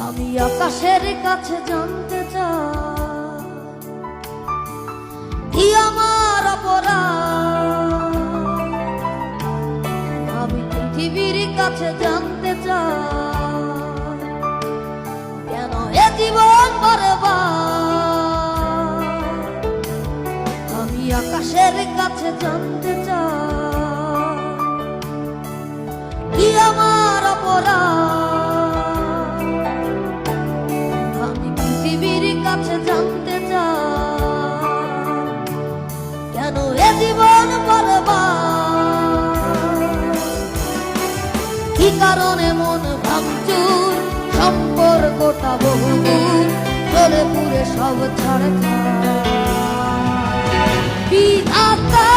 আমি আকাশের কাছে জানতে চাই কি আমার অপরাধ। আমি পৃথিবীর কাছে জানতে চাই কেন এ জীবন বরবাদ। আমি আকাশের কাছে জানতে চাই কি আমার অপরাধ। কাছে জানতে চাই কেন এ জীবন বরবাদ। কি কারণে মন ভাঙচুর, সম্পর্কটা বহুদূর, চলে পুরে সব ছাড় বিধাতা